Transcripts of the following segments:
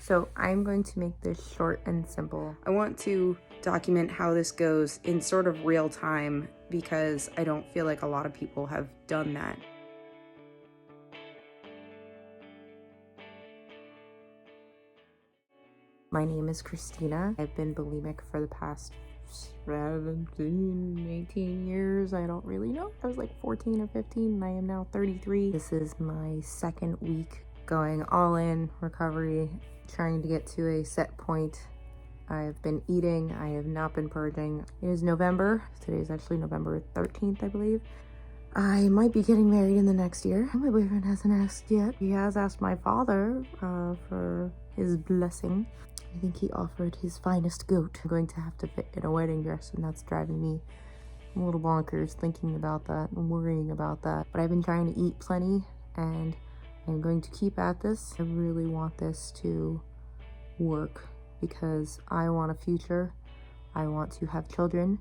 So I'm going to make this short and simple. I want to document how this goes in sort of real time because I don't feel like a lot of people have done that. My name is Christina. I've been bulimic for the past 17, 18 years. I don't really know. I was like 14 or 15 and I am now 33. This is my second week going all in recovery, trying to get to a set point. I've been eating. I have not been purging. It is November. Today is actually November 13th, I believe. I might be getting married in the next year. My boyfriend hasn't asked yet. He has asked my father for his blessing. I think he offered his finest goat. I'm going to have to fit in a wedding dress, and that's driving me a little bonkers thinking about that and worrying about that. But I've been trying to eat plenty, and I'm going to keep at this. I really want this to work because I want a future. I want to have children.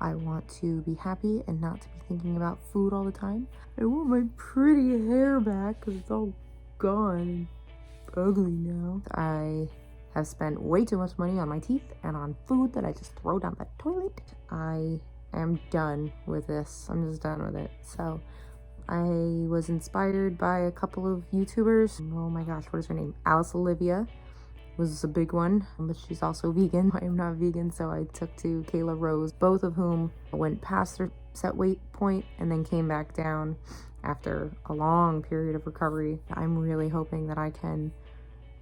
I want to be happy and not to be thinking about food all the time. I want my pretty hair back because it's all gone and ugly now. I have spent way too much money on my teeth and on food that I just throw down the toilet. I am done with this. I'm just done with it. So I was inspired by a couple of YouTubers. Oh my gosh, what is her name? Alice Olivia was a big one, but she's also vegan. I am not vegan, so I took to Kayla Rose, both of whom went past their set weight point and then came back down after a long period of recovery. I'm really hoping that I can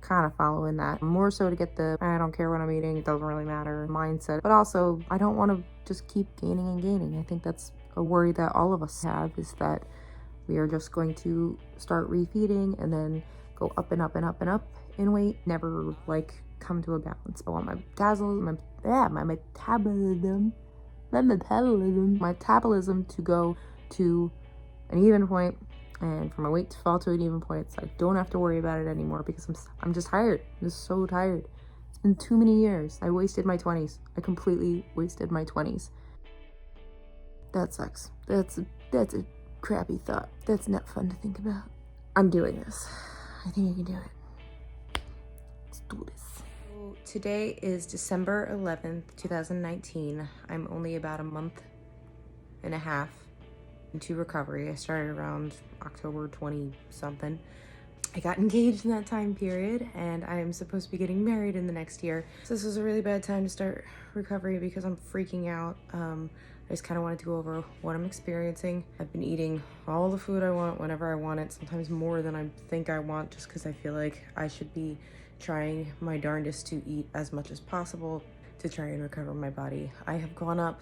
kind of follow in that, more so to get the I don't care what I'm eating, it doesn't really matter mindset, but also I don't want to just keep gaining and gaining. I think that's a worry that all of us have, is that we are just going to start refeeding and then go up and up and up and up in weight, never like come to a balance. I want my metabolism to go to an even point, and for my weight to fall to an even point, so I don't have to worry about it anymore because I'm just tired. I'm just so tired. It's been too many years. I wasted my 20s. I completely wasted my 20s. That sucks. That's a crappy thought. That's not fun to think about. I'm doing this. I think I can do it. Let's do this. So today is December 11th, 2019. I'm only about a month and a half into recovery. I started around October 20 something. I got engaged in that time period, and I am supposed to be getting married in the next year. So this was a really bad time to start recovery because I'm freaking out. I just kind of wanted to go over what I'm experiencing. I've been eating all the food I want whenever I want it, sometimes more than I think I want, just because I feel like I should be trying my darndest to eat as much as possible to try and recover my body. I have gone up.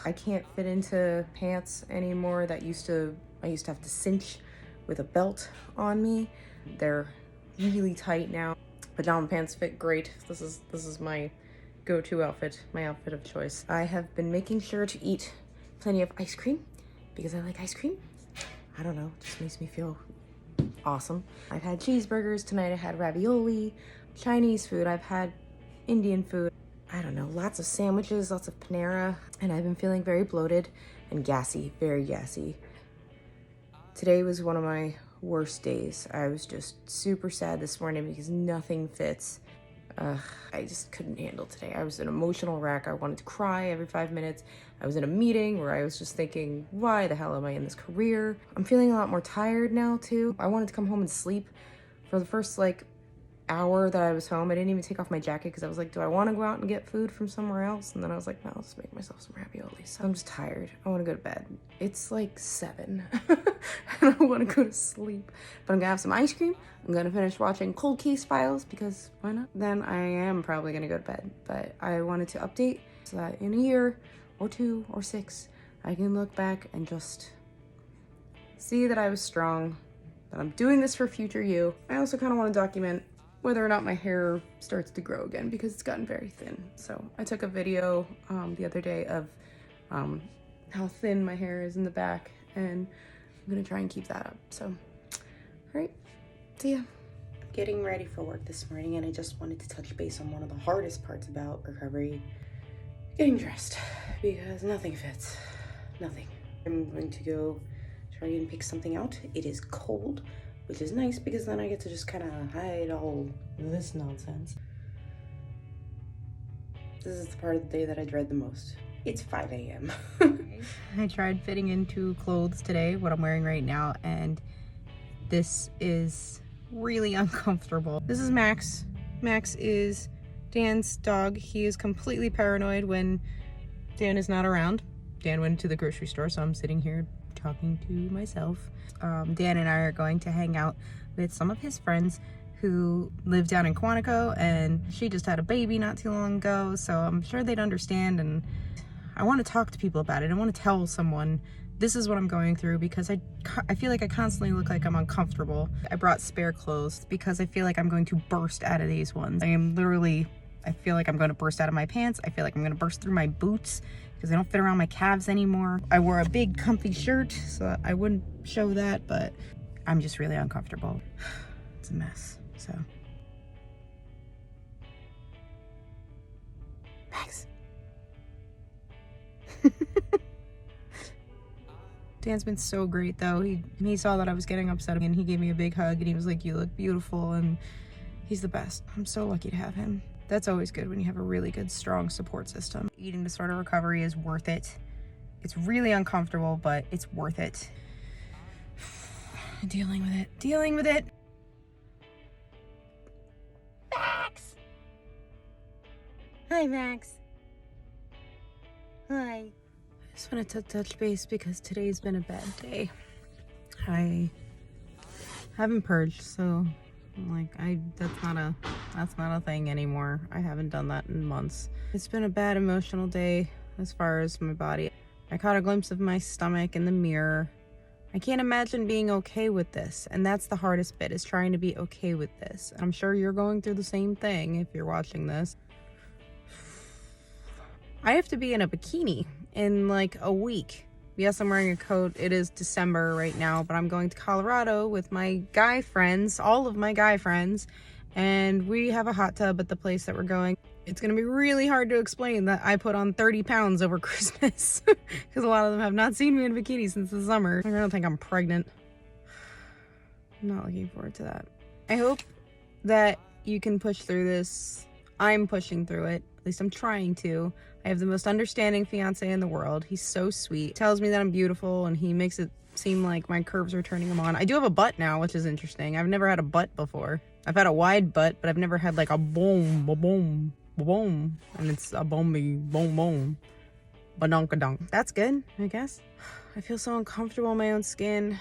I can't fit into pants anymore. I used to have to cinch with a belt on me. They're really tight now. Pajama pants fit great. This is my go-to outfit, my outfit of choice. I have been making sure to eat plenty of ice cream because I like ice cream. I don't know, it just makes me feel awesome. I've had cheeseburgers tonight. I had ravioli, Chinese food. I've had Indian food. I don't know, lots of sandwiches, lots of Panera, and I've been feeling very bloated and gassy, very gassy. Today was one of my worst days. I was just super sad this morning because nothing fits. I just couldn't handle today. I was an emotional wreck. I wanted to cry every 5 minutes. I was in a meeting where I was just thinking, why the hell am I in this career? I'm feeling a lot more tired now too. I wanted to come home and sleep. For the first hour that I was home, I didn't even take off my jacket because I was like, do I want to go out and get food from somewhere else? And then I was like, no, I'll just make myself some ravioli. So I'm just tired. I want to go to bed. It's like 7 and I want to go to sleep, but I'm gonna have some ice cream. I'm gonna finish watching Cold Case Files because why not? Then I am probably gonna go to bed, but I wanted to update so that in a year or 2 or 6, I can look back and just see that I was strong, that I'm doing this for future you. I also kind of want to document whether or not my hair starts to grow again because it's gotten very thin. So I took a video the other day of how thin my hair is in the back, and I'm gonna try and keep that up. So, all right, see ya. Getting ready for work this morning, and I just wanted to touch base on one of the hardest parts about recovery, getting dressed, because nothing fits, nothing. I'm going to go try and pick something out. It is cold. which is nice because then I get to just kind of hide all this nonsense. This is the part of the day that I dread the most. It's 5 a.m. I tried fitting into clothes today, what I'm wearing right now, and this is really uncomfortable. This is Max. Max is Dan's dog. He is completely paranoid when Dan is not around. Dan went to the grocery store, so I'm sitting here talking to myself. Dan and I are going to hang out with some of his friends who live down in Quantico, and she just had a baby not too long ago, so I'm sure they'd understand, and I want to talk to people about it. I want to tell someone this is what I'm going through because I feel like I constantly look like I'm uncomfortable. I brought spare clothes because I feel like I'm going to burst out of these ones. I feel like I'm going to burst out of my pants. I feel like I'm going to burst through my boots because they don't fit around my calves anymore. I wore a big comfy shirt so I wouldn't show that, but I'm just really uncomfortable. It's a mess, so. Max. Dan's been so great though. He saw that I was getting upset and he gave me a big hug and he was like, you look beautiful, and he's the best. I'm so lucky to have him. That's always good when you have a really good, strong support system. Eating disorder recovery is worth it. It's really uncomfortable, but it's worth it. Dealing with it. Max! Hi, Max. Hi. I just wanted to touch base because today's been a bad day. I haven't purged, so like that's not a thing anymore. I haven't done that in months. It's been a bad emotional day as far as my body. I caught a glimpse of my stomach in the mirror. I can't imagine being okay with this, and that's the hardest bit, is trying to be okay with this. I'm sure you're going through the same thing if you're watching this. I have to be in a bikini in like a week. Yes, I'm wearing a coat. It is December right now, but I'm going to Colorado with my guy friends, all of my guy friends, and we have a hot tub at the place that we're going. It's going to be really hard to explain that I put on 30 pounds over Christmas because a lot of them have not seen me in a bikini since the summer. I don't think I'm pregnant. I'm not looking forward to that. I hope that you can push through this. I'm pushing through it. At least I'm trying to. I have the most understanding fiance in the world. He's so sweet. He tells me that I'm beautiful, and he makes it seem like my curves are turning him on. I do have a butt now, which is interesting. I've never had a butt before. I've had a wide butt, but I've never had like a boom, ba-boom, ba-boom. And it's a boom, boom, boom. Badonkadonk. That's good, I guess. I feel so uncomfortable in my own skin.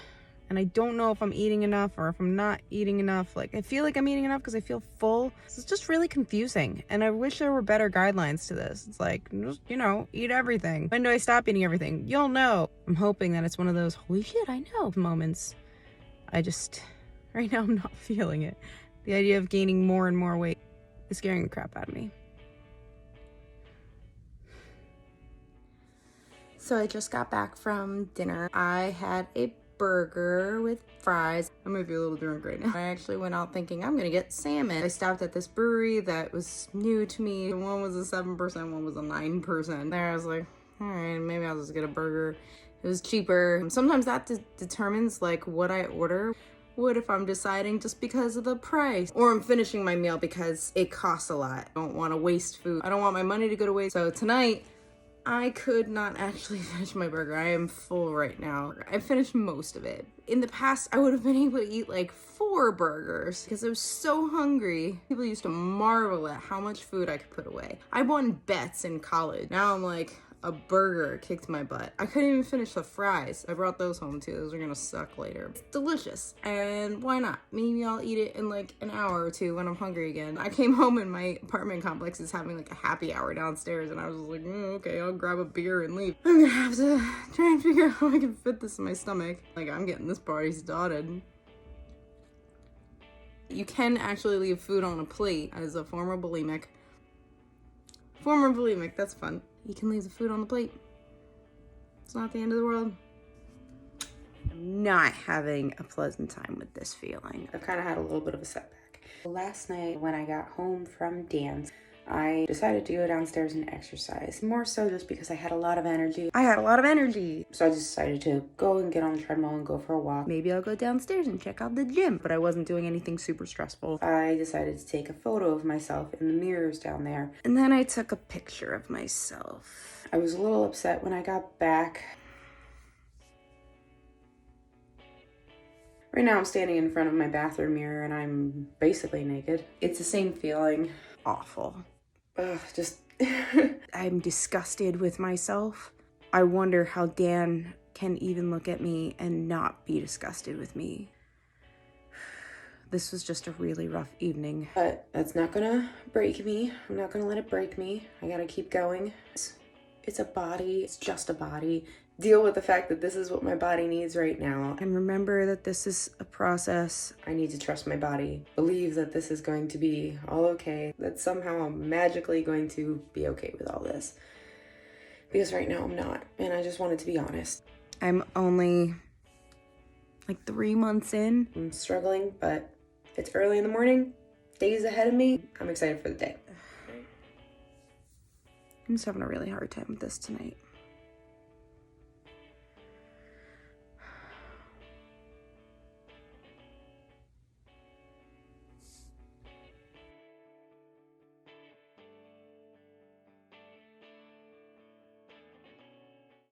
And I don't know if I'm eating enough or if I'm not eating enough. Like, I feel like I'm eating enough because I feel full. It's just really confusing. And I wish there were better guidelines to this. It's like, just, you know, eat everything. When do I stop eating everything? You'll know. I'm hoping that it's one of those, holy shit, I know moments. Right now I'm not feeling it. The idea of gaining more and more weight is scaring the crap out of me. So I just got back from dinner. I had a burger with fries. I might be a little drunk right now. I actually went out thinking I'm gonna get salmon. I stopped at this brewery that was new to me. One was a 7%, one was a 9%. There I was like, all right, maybe I'll just get a burger. It was cheaper. Sometimes that determines like what I order. What if I'm deciding just because of the price? Or I'm finishing my meal because it costs a lot. I don't want to waste food. I don't want my money to go to waste. So tonight, I could not actually finish my burger. I am full right now. I finished most of it. In the past, I would have been able to eat like 4 burgers because I was so hungry. People used to marvel at how much food I could put away. I won bets in college. Now I'm like, a burger kicked my butt. I couldn't even finish the fries. I brought those home too. Those are gonna suck later. It's delicious. And why not? Maybe I'll eat it in like an hour or two when I'm hungry again. I came home and my apartment complex is having like a happy hour downstairs, and I was like, okay, I'll grab a beer and leave. I'm gonna have to try and figure out how I can fit this in my stomach. Like, I'm getting this party started. You can actually leave food on a plate as a former bulimic. That's fun. You can leave the food on the plate. It's not the end of the world. I'm not having a pleasant time with this feeling. I've kind of had a little bit of a setback. Last night when I got home from dance, I decided to go downstairs and exercise. More so just because I had a lot of energy. So I just decided to go and get on the treadmill and go for a walk. Maybe I'll go downstairs and check out the gym. But I wasn't doing anything super stressful. I decided to take a photo of myself in the mirrors down there. And then I took a picture of myself. I was a little upset when I got back. Right now I'm standing in front of my bathroom mirror and I'm basically naked. It's the same feeling. Awful. Ugh, just... I'm disgusted with myself. I wonder how Dan can even look at me and not be disgusted with me. This was just a really rough evening. But that's not gonna break me. I'm not gonna let it break me. I gotta keep going. It's a body. It's just a body. Deal with the fact that this is what my body needs right now. And remember that this is a process. I need to trust my body. Believe that this is going to be all okay. That somehow I'm magically going to be okay with all this. Because right now I'm not. And I just wanted to be honest. I'm only like 3 months in. I'm struggling, but it's early in the morning. Days ahead of me. I'm excited for the day. I'm just having a really hard time with this tonight.